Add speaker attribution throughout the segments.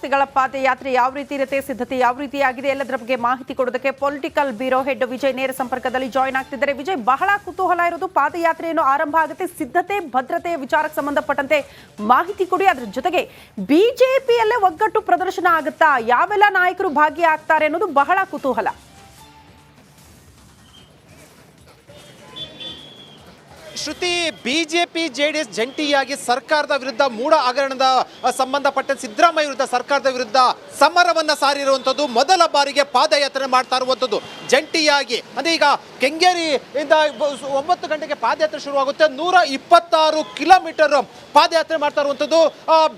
Speaker 1: ಅಭ್ಯರ್ಥಿಗಳ ಪಾದಯಾತ್ರೆ ಯಾವ ರೀತಿ ಇರುತ್ತೆ, ಸಿದ್ಧತೆ ಯಾವ ರೀತಿಯಾಗಿದೆ ಎಲ್ಲದರ ಬಗ್ಗೆ ಮಾಹಿತಿ ಕೊಡೋದಕ್ಕೆ ಪೊಲಿಟಿಕಲ್ ಬ್ಯೂರೋ ಹೆಡ್ ವಿಜಯ್ ನೇರ ಸಂಪರ್ಕದಲ್ಲಿ ಜಾಯಿನ್ ಆಗ್ತಿದ್ದಾರೆ. ವಿಜಯ್, ಬಹಳ ಕುತೂಹಲ ಇರೋದು ಪಾದಯಾತ್ರೆ ಏನು ಆರಂಭ ಆಗುತ್ತೆ, ಸಿದ್ಧತೆ ಭದ್ರತೆಯ ವಿಚಾರಕ್ಕೆ ಸಂಬಂಧಪಟ್ಟಂತೆ ಮಾಹಿತಿ ಕೊಡಿ. ಅದರ ಜೊತೆಗೆ ಬಿಜೆಪಿಯಲ್ಲೇ ಒಗ್ಗಟ್ಟು ಪ್ರದರ್ಶನ ಆಗುತ್ತಾ, ಯಾವೆಲ್ಲ ನಾಯಕರು ಭಾಗಿಯಾಗ್ತಾರೆ ಅನ್ನೋದು ಬಹಳ ಕುತೂಹಲ.
Speaker 2: ಶ್ರುತಿ, ಬಿಜೆಪಿ ಜೆಡಿಎಸ್ ಜಂಟಿಯಾಗಿ ಸರ್ಕಾರದ ವಿರುದ್ಧ ಮೂಢ ಹಗರಣದ ಸಂಬಂಧಪಟ್ಟ ಸಿದ್ದರಾಮಯ್ಯ ವಿರುದ್ಧ ಸರ್ಕಾರದ ವಿರುದ್ಧ ಸಮರವನ್ನ ಸಾರಿರುವಂಥದ್ದು ಮೊದಲ ಬಾರಿಗೆ ಪಾದಯಾತ್ರೆ ಮಾಡ್ತಾ ಇರುವಂಥದ್ದು ಜಂಟಿಯಾಗಿ. ಅಂದ್ರೆ ಈಗ ಕೆಂಗೇರಿಯಿಂದ 9 ಗಂಟೆಗೆ ಪಾದಯಾತ್ರೆ ಶುರುವಾಗುತ್ತೆ. 126 ಕಿಲೋಮೀಟರ್ ಪಾದಯಾತ್ರೆ ಮಾಡ್ತಾ ಇರುವಂಥದ್ದು.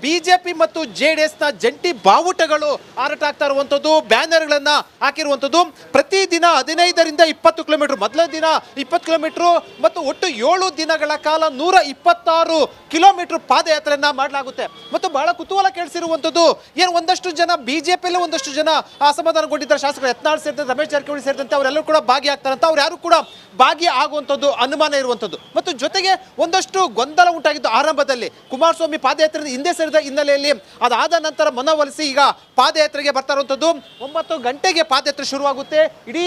Speaker 2: ಬಿಜೆಪಿ ಮತ್ತು ಜೆಡಿಎಸ್ ನ ಜಂಟಿ ಬಾವುಟಗಳು ಹಾರಾಟ ಆಗ್ತಾ ಇರುವಂಥದ್ದು, ಬ್ಯಾನರ್ಗಳನ್ನ ಹಾಕಿರುವಂಥದ್ದು. ಪ್ರತಿದಿನ 15ರಿಂದ 20 ಕಿಲೋಮೀಟರ್, ಮೊದಲ ದಿನ 20 ಕಿಲೋಮೀಟರ್ ಮತ್ತು ಒಟ್ಟು 7 ದಿನಗಳ ಕಾಲ 126 ಕಿಲೋಮೀಟರ್ ಪಾದಯಾತ್ರೆಯನ್ನ ಮಾಡಲಾಗುತ್ತೆ. ಮತ್ತು ಬಹಳ ಕುತೂಹಲ ಕೇಳಿಸಿರುವಂಥದ್ದು ಏನು, ಒಂದಷ್ಟು ಜನ ಬಿಜೆಪಿಯಲ್ಲೇ ಒಂದಷ್ಟು ಜನ ಅಸಮಾಧಾನಗೊಂಡಿದ್ದಾರೆ. ಶಾಸಕರು ಯತ್ನಾಳ್ ಸೇರಿದಂತೆ, ರಮೇಶ್ ಜಾರಕಿಹೊಳಿ ಸೇರಿದಂತೆ ಅವರೆಲ್ಲರೂ ಕೂಡ ಭಾಗಿಯಾಗ್ತಾರಂತ, ಅವ್ರು ಯಾರು ಕೂಡ ಭಾಗಿ ಆಗುವಂಥದ್ದು ಅನುಮಾನ ಇರುವಂಥದ್ದು. ಮತ್ತು ಜೊತೆಗೆ ಒಂದಷ್ಟು ಗೊಂದಲ ಉಂಟಾಗಿದ್ದು ಆರಂಭದಲ್ಲಿ. ಕುಮಾರಸ್ವಾಮಿ ಪಾದಯಾತ್ರೆ ಹಿಂದೆ ಸರಿದ ಹಿನ್ನೆಲೆಯಲ್ಲಿ ಅದಾದ ನಂತರ ಮನವೊಲಿಸಿ ಈಗ ಪಾದಯಾತ್ರೆಗೆ ಬರ್ತಾ ಇರುವಂಥದ್ದು. 9 ಗಂಟೆಗೆ ಪಾದಯಾತ್ರೆ ಶುರುವಾಗುತ್ತೆ. ಇಡೀ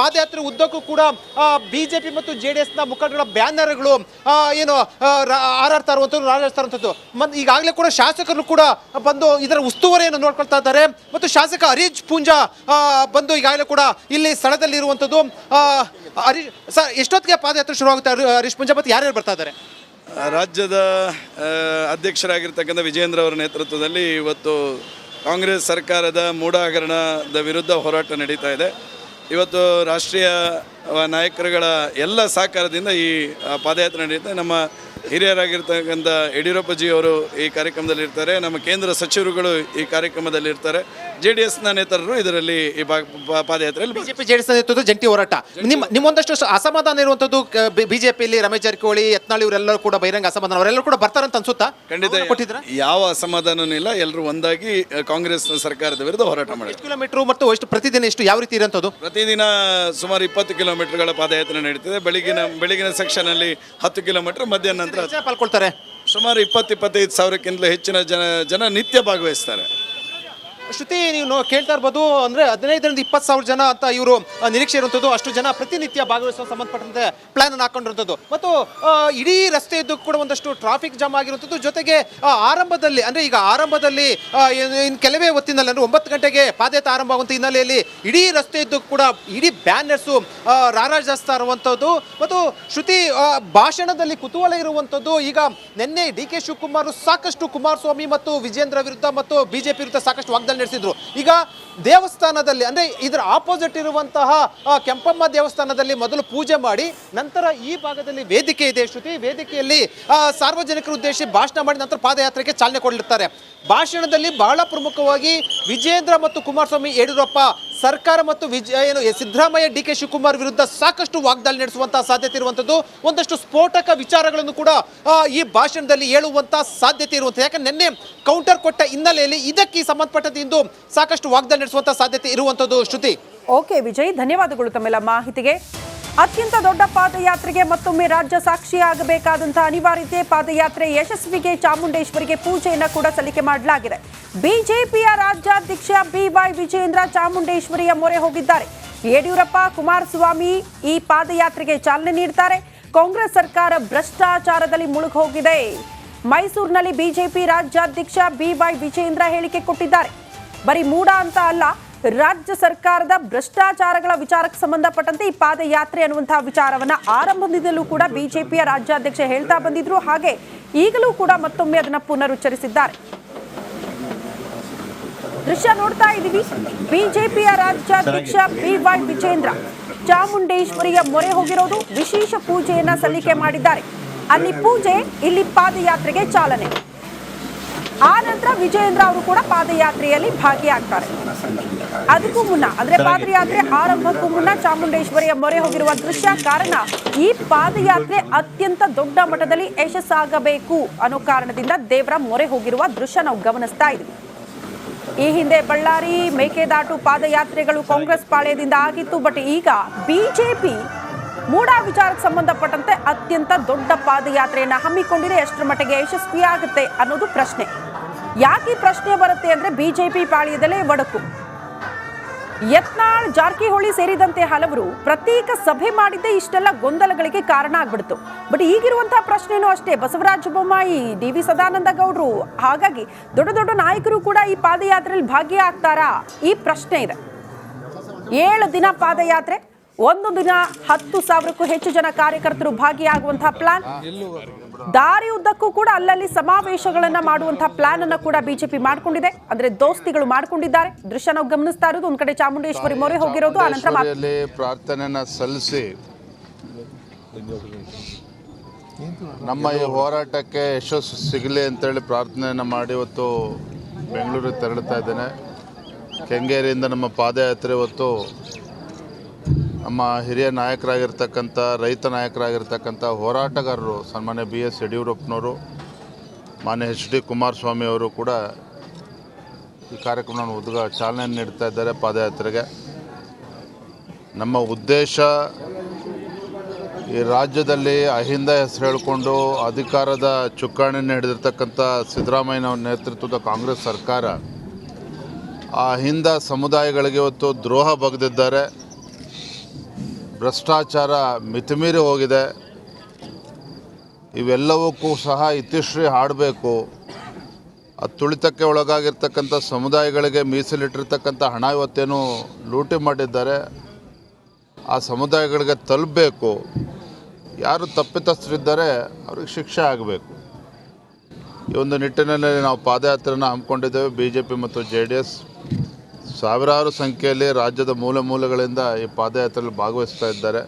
Speaker 2: ಪಾದಯಾತ್ರೆ ಉದ್ದಕ್ಕೂ ಕೂಡ ಬಿಜೆಪಿ ಮತ್ತು ಜೆಡಿಎಸ್ ನ ಮುಖಂಡರ ಬ್ಯಾನರ್ಗಳು ಏನು ಹಾರಾಡ್ತಾ ಇರುವಂಥದ್ದು, ರಾಜಾಡ್ತಾ ಇರುವಂಥದ್ದು. ಈಗಾಗಲೇ ಕೂಡ ಶಾಸಕರು ಕೂಡ ಬಂದು ಇದರ ಉಸ್ತುವಾರಿಯನ್ನು ನೋಡ್ಕೊಳ್ತಾ ಇದ್ದಾರೆ. ಮತ್ತು ಶಾಸಕ ಹರೀಶ್ ಪೂಂಜಾ ಬಂದು ಈಗಾಗಲೇ ಕೂಡ ಇಲ್ಲಿ ಸ್ಥಳದಲ್ಲಿ ಇರುವಂಥದ್ದು. ಸರ್, ಎಷ್ಟೊತ್ತಿಗೆ ಪಾದಯಾತ್ರೆ ಶುರುವಾಗುತ್ತೆ ಹರೀಶ್ ಪೂಂಜಾ, ಮತ್ತು ಯಾರ್ಯಾರು ಬರ್ತಾ ಇದ್ದಾರೆ?
Speaker 3: ರಾಜ್ಯದ ಅಧ್ಯಕ್ಷರಾಗಿರ್ತಕ್ಕಂಥ ವಿಜೇಂದ್ರ ಅವರ ನೇತೃತ್ವದಲ್ಲಿ ಇವತ್ತು ಕಾಂಗ್ರೆಸ್ ಸರ್ಕಾರದ ಮೂಢ ಹಗರಣದ ವಿರುದ್ಧ ಹೋರಾಟ ನಡೀತಾ ಇದೆ. ಇವತ್ತು ರಾಷ್ಟ್ರೀಯ ನಾಯಕರುಗಳ ಎಲ್ಲ ಸಹಕಾರದಿಂದ ಈ ಪಾದಯಾತ್ರೆ ನಡೆಯುತ್ತೆ. ನಮ್ಮ ಹಿರಿಯರಾಗಿರ್ತಕ್ಕಂಥ ಯಡಿಯೂರಪ್ಪಜಿ ಅವರು ಈ ಕಾರ್ಯಕ್ರಮದಲ್ಲಿ ಇರ್ತಾರೆ. ನಮ್ಮ ಕೇಂದ್ರ ಸಚಿವರುಗಳು ಈ ಕಾರ್ಯಕ್ರಮದಲ್ಲಿ ಇರ್ತಾರೆ. ಜೆಡಿಎಸ್ನ ನೇತರರು ಇದರಲ್ಲಿ ಈ ಪಾದಯಾತ್ರೆಯಲ್ಲಿ
Speaker 2: ಬಿಜೆಪಿ ಜೆಡಿಎಸ್ ನೇತೃತ್ವದ ಜಂಟಿ ಹೋರಾಟ. ನಿಮ್ಮೊಂದಷ್ಟು ಅಸಮಾಧಾನ ಇರುವಂಥದ್ದು ಬಿಜೆಪಿಯಲ್ಲಿ ರಮೇಶ್ ಜಾರಕಿಹೊಳಿ, ಯತ್ನಾಳ್ ಇವರೆಲ್ಲರೂ ಕೂಡ ಬಹಿರಂಗ ಅಸಮಾಧಾನ, ಅವರೆಲ್ಲರೂ ಕೂಡ ಬರ್ತಾರಂತ ಅನ್ಸುತ್ತಾ?
Speaker 3: ಖಂಡಿತ ಕೊಟ್ಟಿದ್ರ ಯಾವ ಅಸಮಾಧಾನನೂ ಇಲ್ಲ. ಎಲ್ಲರೂ ಒಂದಾಗಿ ಕಾಂಗ್ರೆಸ್ ಸರ್ಕಾರದ ವಿರುದ್ಧ ಹೋರಾಟ ಮಾಡಿ.
Speaker 2: ಕಿಲೋಮೀಟರ್ ಮತ್ತು ಎಷ್ಟು ಪ್ರತಿದಿನ ಎಷ್ಟು ಯಾವ ರೀತಿ ಇರುವಂಥದ್ದು?
Speaker 3: ಪ್ರತಿದಿನ ಸುಮಾರು 20 ಕಿಲೋಮೀಟರ್ಗಳ ಪಾದಯಾತ್ರೆ ನಡೀತದೆ. ಬೆಳಗಿನ ಸೆಕ್ಷನ್ ಅಲ್ಲಿ 10 ಕಿಲೋಮೀಟರ್, ಮಧ್ಯಾಹ್ನ ನಂತರ
Speaker 2: ಪಾಲ್ಕೊಳ್ತಾರೆ.
Speaker 3: ಸುಮಾರು 20-25 ಸಾವಿರಕ್ಕಿಂತಲೂ ಹೆಚ್ಚಿನ ಜನ ನಿತ್ಯ ಭಾಗವಹಿಸ್ತಾರೆ.
Speaker 2: ಶ್ರುತಿ, ನೀವು ಕೇಳ್ತಾ ಇರ್ಬೋದು, ಅಂದ್ರೆ 15ರಿಂದ 20 ಸಾವಿರ ಜನ ಅಂತ ಇವರು ನಿರೀಕ್ಷೆ ಇರುವಂಥದ್ದು. ಅಷ್ಟು ಜನ ಪ್ರತಿನಿತ್ಯ ಭಾಗವಹಿಸುವ ಸಂಬಂಧಪಟ್ಟಂತೆ ಪ್ಲಾನ್ ಅನ್ನು ಹಾಕೊಂಡಿರುವಂಥದ್ದು. ಮತ್ತು ಇಡೀ ರಸ್ತೆ ಇದ್ದು ಕೂಡ ಒಂದಷ್ಟು ಟ್ರಾಫಿಕ್ ಜಾಮ್ ಆಗಿರುವಂಥದ್ದು. ಜೊತೆಗೆ ಆರಂಭದಲ್ಲಿ ಅಂದ್ರೆ ಈಗ ಆರಂಭದಲ್ಲಿ ಕೆಲವೇ ಹೊತ್ತಿನಲ್ಲಿ ಅಂದ್ರೆ 9 ಗಂಟೆಗೆ ಪಾದಯಾತ್ರೆ ಆರಂಭ ಆಗುವಂಥ ಹಿನ್ನೆಲೆಯಲ್ಲಿ ಇಡೀ ರಸ್ತೆ ಇದ್ದು ಕೂಡ ಇಡೀ ಬ್ಯಾನರ್ಸು ರಾರಾಜಿಸ್ತಾ ಇರುವಂಥದ್ದು. ಮತ್ತು ಶ್ರುತಿ, ಭಾಷಣದಲ್ಲಿ ಕುತೂಹಲ ಇರುವಂಥದ್ದು. ಈಗ ನಿನ್ನೆ ಡಿ.ಕೆ. ಶಿವಕುಮಾರ್ ಸಾಕಷ್ಟು ಕುಮಾರಸ್ವಾಮಿ ಮತ್ತು ವಿಜೇಂದ್ರ ವಿರುದ್ಧ ಮತ್ತು ಬಿಜೆಪಿ ವಿರುದ್ಧ ಸಾಕಷ್ಟು ವಾಗ್ದಾಳಿ ನಡೆಸಿದ್ರು. ಈಗ ದೇವಸ್ಥಾನದಲ್ಲಿ ಅಂದ್ರೆ ಇದರ ಆಪೋಸಿಟ್ ಇರುವಂತಹ ಕೆಂಪಮ್ಮ ದೇವಸ್ಥಾನದಲ್ಲಿ ಮೊದಲು ಪೂಜೆ ಮಾಡಿ ನಂತರ ಈ ಭಾಗದಲ್ಲಿ ವೇದಿಕೆ ಇದೆ ಶ್ರುತಿ. ವೇದಿಕೆಯಲ್ಲಿ ಸಾರ್ವಜನಿಕರ ಉದ್ದೇಶಿಸಿ ಭಾಷಣ ಮಾಡಿ ನಂತರ ಪಾದಯಾತ್ರೆಗೆ ಚಾಲನೆ ಕೊಡಲಿರ್ತಾರೆ. ಭಾಷಣದಲ್ಲಿ ಬಹಳ ಪ್ರಮುಖವಾಗಿ ವಿಜೇಂದ್ರ ಮತ್ತು ಕುಮಾರಸ್ವಾಮಿ, ಯಡಿಯೂರಪ್ಪ ಸರ್ಕಾರ ಮತ್ತು ಸಿದ್ದರಾಮಯ್ಯ, ಡಿ.ಕೆ. ಶಿವಕುಮಾರ್ ವಿರುದ್ಧ ಸಾಕಷ್ಟು ವಾಗ್ದಾಳಿ ನಡೆಸುವಂತಹ ಸಾಧ್ಯತೆ ಇರುವಂಥದ್ದು. ಒಂದಷ್ಟು ಸ್ಫೋಟಕ ವಿಚಾರಗಳನ್ನು ಕೂಡ ಈ ಭಾಷಣದಲ್ಲಿ ಹೇಳುವಂತಹ ಸಾಧ್ಯತೆ ಇರುವಂಥದ್ದು. ಯಾಕಂದ್ರೆ ನಿನ್ನೆ ಕೌಂಟರ್ ಕೊಟ್ಟ ಹಿನ್ನೆಲೆಯಲ್ಲಿ ಇದಕ್ಕೆ ಸಂಬಂಧಪಟ್ಟಂತೆ ಇಂದು ಸಾಕಷ್ಟು ವಾಗ್ದಾಳಿ ನಡೆಸುವಂತಹ ಸಾಧ್ಯತೆ ಇರುವಂಥದ್ದು. ಶ್ರುತಿ,
Speaker 1: ಓಕೆ ವಿಜಯ್, ಧನ್ಯವಾದಗಳು ತಮ್ಮೆಲ್ಲ ಮಾಹಿತಿಗೆ. ಅತ್ಯಂತ ದೊಡ್ಡ ಪಾದಯಾತ್ರೆಗೆ ಮತ್ತೊಮ್ಮೆ ರಾಜ್ಯ ಸಾಕ್ಷಿಯಾಗಬೇಕಾದಂತಹ ಅನಿವಾರ್ಯತೆ. ಪಾದಯಾತ್ರೆ ಯಶಸ್ವಿಗೆ ಚಾಮುಂಡೇಶ್ವರಿಗೆ ಪೂಜೆಯನ್ನು ಕೂಡ ಸಲ್ಲಿಕೆ ಮಾಡಲಾಗಿದೆ. ಬಿಜೆಪಿಯ ರಾಜ್ಯಾಧ್ಯಕ್ಷ ಬಿವೈ ವಿಜೇಂದ್ರ ಚಾಮುಂಡೇಶ್ವರಿಯ ಮೊರೆ ಹೋಗಿದ್ದಾರೆ. ಯಡಿಯೂರಪ್ಪ, ಕುಮಾರಸ್ವಾಮಿ ಈ ಪಾದಯಾತ್ರೆಗೆ ಚಾಲನೆ ನೀಡುತ್ತಾರೆ. ಕಾಂಗ್ರೆಸ್ ಸರ್ಕಾರ ಭ್ರಷ್ಟಾಚಾರದಲ್ಲಿ ಮುಳುಗೋಗಿದೆ. ಮೈಸೂರಿನಲ್ಲಿ ಬಿಜೆಪಿ ರಾಜ್ಯಾಧ್ಯಕ್ಷ ಬಿವೈ ವಿಜೇಂದ್ರ ಹೇಳಿಕೆ ಕೊಟ್ಟಿದ್ದಾರೆ. ಬರೀ ಮೂಡ ಅಂತ ಅಲ್ಲ, ರಾಜ್ಯ ಸರ್ಕಾರದ ಭ್ರಷ್ಟಾಚಾರಗಳ ವಿಚಾರಕ್ಕೆ ಸಂಬಂಧಪಟ್ಟಂತೆ ಈ ಪಾದಯಾತ್ರೆ ಅನ್ನುವಂತಹ ವಿಚಾರವನ್ನ ಆರಂಭದಿಂದಲೂ ಕೂಡ ಬಿಜೆಪಿಯ ರಾಜ್ಯಾಧ್ಯಕ್ಷ ಹೇಳ್ತಾ ಬಂದಿದ್ರು. ಹಾಗೆ ಈಗಲೂ ಕೂಡ ಮತ್ತೊಮ್ಮೆ ಅದನ್ನ ಪುನರುಚ್ಚರಿಸಿದ್ದಾರೆ. ದೃಶ್ಯ ನೋಡ್ತಾ ಇದ್ದೀವಿ. ಬಿಜೆಪಿಯ ರಾಜ್ಯಾಧ್ಯಕ್ಷ ಬಿವೈ ವಿಜೇಂದ್ರ ಚಾಮುಂಡೇಶ್ವರಿಯ ಮೊರೆ ಹೋಗಿರೋದು, ವಿಶೇಷ ಪೂಜೆಯನ್ನ ಸಲ್ಲಿಕೆ ಮಾಡಿದ್ದಾರೆ. ಅಲ್ಲಿ ಪೂಜೆ, ಇಲ್ಲಿ ಪಾದಯಾತ್ರೆಗೆ ಚಾಲನೆ. ಆ ನಂತರ ವಿಜಯೇಂದ್ರ ಅವರು ಕೂಡ ಪಾದಯಾತ್ರೆಯಲ್ಲಿ ಭಾಗಿಯಾಗ್ತಾರೆ. ಅದಕ್ಕೂ ಮುನ್ನ ಅಂದ್ರೆ ಪಾದಯಾತ್ರೆ ಆರಂಭಕ್ಕೂ ಮುನ್ನ ಚಾಮುಂಡೇಶ್ವರಿಯ ಮೊರೆ ಹೋಗಿರುವ ದೃಶ್ಯ. ಕಾರಣ, ಈ ಪಾದಯಾತ್ರೆ ಅತ್ಯಂತ ದೊಡ್ಡ ಮಟ್ಟದಲ್ಲಿ ಯಶಸ್ಸಾಗಬೇಕು ಅನ್ನೋ ಕಾರಣದಿಂದ ದೇವರ ಮೊರೆ ಹೋಗಿರುವ ದೃಶ್ಯ ನಾವು ಗಮನಿಸ್ತಾ ಇದ್ವಿ. ಈ ಹಿಂದೆ ಬಳ್ಳಾರಿ, ಮೇಕೆದಾಟು ಪಾದಯಾತ್ರೆಗಳು ಕಾಂಗ್ರೆಸ್ ಪಾಳ್ಯದಿಂದ ಆಗಿತ್ತು. ಬಟ್ ಈಗ ಬಿಜೆಪಿ ಮೂಡ ವಿಚಾರಕ್ಕೆ ಸಂಬಂಧಪಟ್ಟಂತೆ ಅತ್ಯಂತ ದೊಡ್ಡ ಪಾದಯಾತ್ರೆಯನ್ನು ಹಮ್ಮಿಕೊಂಡಿದೆ. ಎಷ್ಟರ ಮಟ್ಟಿಗೆ ಯಶಸ್ವಿಯಾಗುತ್ತೆ ಅನ್ನೋದು ಪ್ರಶ್ನೆ. ಯಾಕೆ ಈ ಪ್ರಶ್ನೆ ಬರುತ್ತೆ ಅಂದ್ರೆ ಬಿಜೆಪಿ ಪಾಳ್ಯದಲ್ಲೇ ಒಡಕು. ಯತ್ನಾಳ್, ಜಾರಕಿಹೊಳಿ ಸೇರಿದಂತೆ ಹಲವರು ಪ್ರತ್ಯೇಕ ಸಭೆ ಮಾಡಿದ್ದೇ ಇಷ್ಟೆಲ್ಲ ಗೊಂದಲಗಳಿಗೆ ಕಾರಣ ಆಗ್ಬಿಡ್ತು. ಬಟ್ ಈಗಿರುವಂತಹ ಪ್ರಶ್ನೆನೂ ಅಷ್ಟೇ, ಬಸವರಾಜ ಬೊಮ್ಮಾಯಿ, ಡಿ.ವಿ. ಸದಾನಂದ ಗೌಡ್ರು, ಹಾಗಾಗಿ ದೊಡ್ಡ ದೊಡ್ಡ ನಾಯಕರು ಕೂಡ ಈ ಪಾದಯಾತ್ರೆಯಲ್ಲಿ ಭಾಗಿಯಾಗ್ತಾರಾ ಈ ಪ್ರಶ್ನೆ ಇದೆ. 7 ದಿನ ಪಾದಯಾತ್ರೆ, ಒಂದು ದಿನ 10,000ಕ್ಕೂ ಹೆಚ್ಚು ಜನ ಕಾರ್ಯಕರ್ತರು ಭಾಗಿಯಾಗುವಂತಹ ಪ್ಲಾನ್. ದಾರಿ ಉದ್ದಕ್ಕೂ ಕೂಡ ಅಲ್ಲಲ್ಲಿ ಸಮಾವೇಶಗಳನ್ನ ಮಾಡುವಂತಹ ಪ್ಲಾನ್ ಅನ್ನ ಕೂಡ ಬಿಜೆಪಿ ಮಾಡ್ಕೊಂಡಿದೆ. ಅಂದ್ರೆ ದೋಸ್ತಿಗಳು ಮಾಡ್ಕೊಂಡಿದ್ದಾರೆ. ದೃಶ್ಯ ನಾವು ಗಮನಿಸ್ತಾ ಇರೋದು, ಒಂದ್ ಕಡೆ ಚಾಮುಂಡೇಶ್ವರಿ ಮೊರೆ ಹೋಗಿರೋದು, ಆನಂತರ
Speaker 4: ಪ್ರಾರ್ಥನೆಯನ್ನ ಸಲ್ಲಿಸಿ ನಮ್ಮ ಈ ಹೋರಾಟಕ್ಕೆ ಯಶಸ್ಸು ಸಿಗಲಿ ಅಂತೇಳಿ ಪ್ರಾರ್ಥನೆಯನ್ನು ಮಾಡಿ ಇವತ್ತು ಬೆಂಗಳೂರಿಗೆ ತೆರಳುತ್ತಾ ಇದ್ದೇನೆ. ಕೆಂಗೇರಿಯಿಂದ ನಮ್ಮ ಪಾದಯಾತ್ರೆ ಇವತ್ತು ನಮ್ಮ ಹಿರಿಯ ನಾಯಕರಾಗಿರ್ತಕ್ಕಂಥ, ರೈತ ನಾಯಕರಾಗಿರ್ತಕ್ಕಂಥ ಹೋರಾಟಗಾರರು ಸನ್ಮಾನ್ಯ BS ಯಡಿಯೂರಪ್ಪನವರು, ಮಾನ್ಯ HD ಕುಮಾರಸ್ವಾಮಿ ಅವರು ಕೂಡ ಈ ಕಾರ್ಯಕ್ರಮವನ್ನು ಚಾಲನೆ ನೀಡ್ತಾ ಇದ್ದಾರೆ ಪಾದಯಾತ್ರೆಗೆ. ನಮ್ಮ ಉದ್ದೇಶ ಈ ರಾಜ್ಯದಲ್ಲಿ ಅಹಿಂದ ಹೆಸರು ಹೇಳಿಕೊಂಡು ಅಧಿಕಾರದ ಚುಕ್ಕಾಣಿಯನ್ನು ಹಿಡಿದಿರ್ತಕ್ಕಂಥ ಸಿದ್ದರಾಮಯ್ಯನವರ ನೇತೃತ್ವದ ಕಾಂಗ್ರೆಸ್ ಸರ್ಕಾರ ಆ ಅಹಿಂದ ಸಮುದಾಯಗಳಿಗೆ ಇವತ್ತು ದ್ರೋಹ ಬಗೆದಿದ್ದಾರೆ. ಭ್ರಷ್ಟಾಚಾರ ಮಿತಿಮೀರಿ ಹೋಗಿದೆ. ಇವೆಲ್ಲವಕ್ಕೂ ಸಹ ಇತಿಶ್ರೀ ಹಾಡಬೇಕು. ತುಳಿತಕ್ಕೆ ಒಳಗಾಗಿರ್ತಕ್ಕಂಥ ಸಮುದಾಯಗಳಿಗೆ ಮೀಸಲಿಟ್ಟಿರ್ತಕ್ಕಂಥ ಹಣ ಇವತ್ತೇನು ಲೂಟಿ ಮಾಡಿದ್ದಾರೆ, ಆ ಸಮುದಾಯಗಳಿಗೆ ತಲುಪಬೇಕು. ಯಾರು ತಪ್ಪಿತಸ್ಥರಿದ್ದಾರೆ ಅವ್ರಿಗೆ ಶಿಕ್ಷೆ ಆಗಬೇಕು. ಈ ಒಂದು ನಿಟ್ಟಿನಲ್ಲಿ ನಾವು ಪಾದಯಾತ್ರೆಯನ್ನು ಹಮ್ಮಿಕೊಂಡಿದ್ದೇವೆ. BJP ಮತ್ತು JDS ಸಾವಿರಾರು ಸಂಖ್ಯೆಯಲ್ಲಿ ರಾಜ್ಯದ ಮೂಲೆ ಮೂಲೆಗಳಿಂದ ಈ ಪಾದಯಾತ್ರೆಯಲ್ಲಿ ಭಾಗವಹಿಸ್ತಾ ಇದ್ದಾರೆ.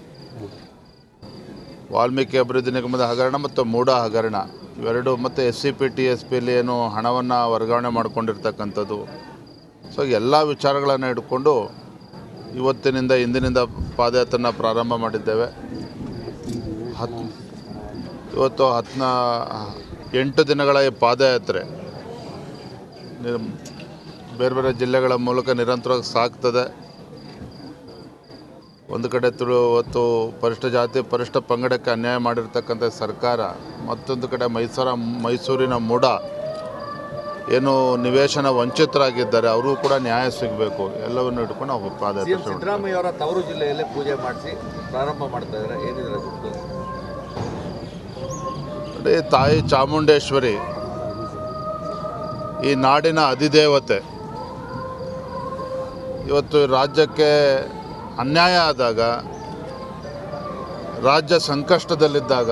Speaker 4: ವಾಲ್ಮೀಕಿ ಅಭಿವೃದ್ಧಿ ನಿಗಮದ ಹಗರಣ ಮತ್ತು ಮೂಡ ಹಗರಣ ಇವೆರಡು, ಮತ್ತು SCP TSPಯಲ್ಲಿ ಏನು ಹಣವನ್ನು ವರ್ಗಾವಣೆ ಮಾಡಿಕೊಂಡಿರ್ತಕ್ಕಂಥದ್ದು, ಸೊ ಎಲ್ಲ ವಿಚಾರಗಳನ್ನು ಇಟ್ಕೊಂಡು ಇಂದಿನಿಂದ ಪಾದಯಾತ್ರೆನ ಪ್ರಾರಂಭ ಮಾಡಿದ್ದೇವೆ. ಇವತ್ತು 8 ದಿನಗಳ ಈ ಪಾದಯಾತ್ರೆ ಬೇರೆ ಬೇರೆ ಜಿಲ್ಲೆಗಳ ಮೂಲಕ ನಿರಂತರವಾಗಿ ಸಾಗ್ತದೆ. ಒಂದು ಕಡೆ ಇವತ್ತು ಪರಿಷ್ಠ ಜಾತಿ ಪರಿಷ್ಠ ಪಂಗಡಕ್ಕೆ ಅನ್ಯಾಯ ಮಾಡಿರ್ತಕ್ಕಂಥ ಸರ್ಕಾರ, ಮತ್ತೊಂದು ಕಡೆ ಮೈಸೂರಿನ ಮೂಡ ಏನು ನಿವೇಶನ ವಂಚಿತರಾಗಿದ್ದಾರೆ, ಅವರು ಕೂಡ ನ್ಯಾಯ ಸಿಗಬೇಕು. ಎಲ್ಲವನ್ನು ಇಟ್ಕೊಂಡು ನಾವು ಪಾದಯಾತ್ರೆ.
Speaker 5: ಸಿದ್ದರಾಮಯ್ಯ ಅವರ ತವರು ಜಿಲ್ಲೆಯಲ್ಲೇ ಪೂಜೆ ಮಾಡಿಸಿ ಪ್ರಾರಂಭ ಮಾಡ್ತಾ ಇದ್ದಾರೆ, ಏನಿದೆ ಗುರುತು?
Speaker 4: ನೋಡಿ, ತಾಯಿ ಚಾಮುಂಡೇಶ್ವರಿ ಈ ನಾಡಿನ ಅಧಿದೇವತೆ. ಇವತ್ತು ರಾಜ್ಯಕ್ಕೆ ಅನ್ಯಾಯ ಆದಾಗ, ರಾಜ್ಯ ಸಂಕಷ್ಟದಲ್ಲಿದ್ದಾಗ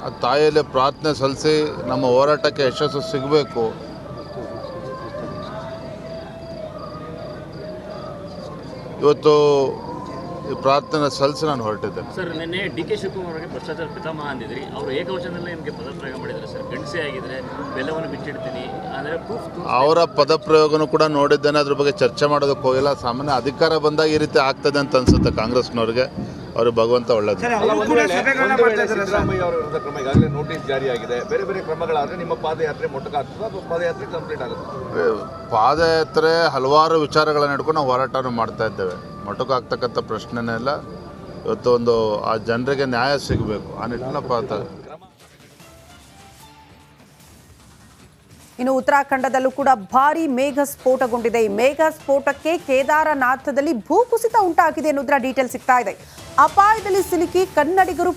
Speaker 4: ಆ ತಾಯಿಯಲ್ಲಿ ಪ್ರಾರ್ಥನೆ ಸಲ್ಲಿಸಿ ನಮ್ಮ ಹೋರಾಟಕ್ಕೆ ಯಶಸ್ಸು ಸಿಗಬೇಕು. ಇವತ್ತು ಈ ಪ್ರಾರ್ಥನೆ ಸಲ್ಲಿಸಿ ನಾನು ಹೊರಟಿದ್ದೆ.
Speaker 6: ಸರ್, ನಿನ್ನೆ DK ಶಿವಕುಮಾರ್ ಅವರಿಗೆ ಭ್ರಷ್ಟಾಚಾರ ಪಿತಾಮಹ ಅಂದಿದ್ರಿ. ಅವರು ಏಕವಚನದಲ್ಲೇ ನಿಮಗೆ ಪದಪ್ರಯೋಗ ಮಾಡಿದ್ದಾರೆ ಸರ್. ಗಂಡಸೆ ಆಗಿದ್ರೆ ಬೆಲ್ಲವನ್ನು ಬಿಚ್ಚಿಡ್ತೀನಿ ಅಂದರೆ ಪ್ರೂಫ್.
Speaker 4: ಅವರ ಪದಪ್ರಯೋಗನೂ ಕೂಡ ನೋಡಿದ್ದೇನೆ. ಅದ್ರ ಬಗ್ಗೆ ಚರ್ಚೆ ಮಾಡೋದಕ್ಕೆ ಹೋಗಿಲ್ಲ. ಸಾಮಾನ್ಯ ಅಧಿಕಾರ ಬಂದಾಗ ಈ ರೀತಿ ಆಗ್ತದೆ ಅಂತ ಅನ್ಸುತ್ತೆ ಕಾಂಗ್ರೆಸ್ನವ್ರಿಗೆ. ಅವರು ಭಗವಂತ ಒಳ್ಳೆಯದು.
Speaker 5: ಸಿದ್ದರಾಮಯ್ಯ ಅವರ ವಿರುದ್ಧ ಕ್ರಮ ಈಗಾಗಲೇ ನೋಟಿಸ್ ಜಾರಿಯಾಗಿದೆ. ಬೇರೆ ಬೇರೆ ಕ್ರಮಗಳಾದರೆ ನಿಮ್ಮ ಪಾದಯಾತ್ರೆ ಮೊಟಕಾಗ್ತದೆ ಅಥವಾ ಪಾದಯಾತ್ರೆ ಕಂಪ್ಲೀಟ್ ಆಗುತ್ತೆ?
Speaker 4: ಪಾದಯಾತ್ರೆ ಹಲವಾರು ವಿಚಾರಗಳನ್ನು ಹಿಡ್ಕೊಂಡು ನಾವು ಹೋರಾಟವನ್ನು ಮಾಡ್ತಾ ಇದ್ದೇವೆ. ಮೊಟಕಾಗ್ತಕ್ಕಂಥ ಪ್ರಶ್ನೆನೇ ಇಲ್ಲ. ಇವತ್ತು ಆ ಜನರಿಗೆ ನ್ಯಾಯ ಸಿಗಬೇಕು, ಆ ನಿಟ್ಟಿನ ಪಾತ್ರ.
Speaker 1: ಇನ್ನು ಉತ್ತರಾಖಂಡದಲ್ಲೂ ಕೂಡ ಭಾರಿ ಮೇಘ ಸ್ಫೋಟಗೊಂಡಿದೆ. ಈ ಮೇಘ ಸ್ಫೋಟಕ್ಕೆ ಕೇದಾರನಾಥದಲ್ಲಿ ಭೂಕುಸಿತ ಉಂಟಾಗಿದೆ ಅನ್ನೋದರ ಡೀಟೇಲ್ ಸಿಗ್ತಾ ಇದೆ. ಅಪಾಯದಲ್ಲಿ ಸಿಲುಕಿ ಕನ್ನಡಿಗರು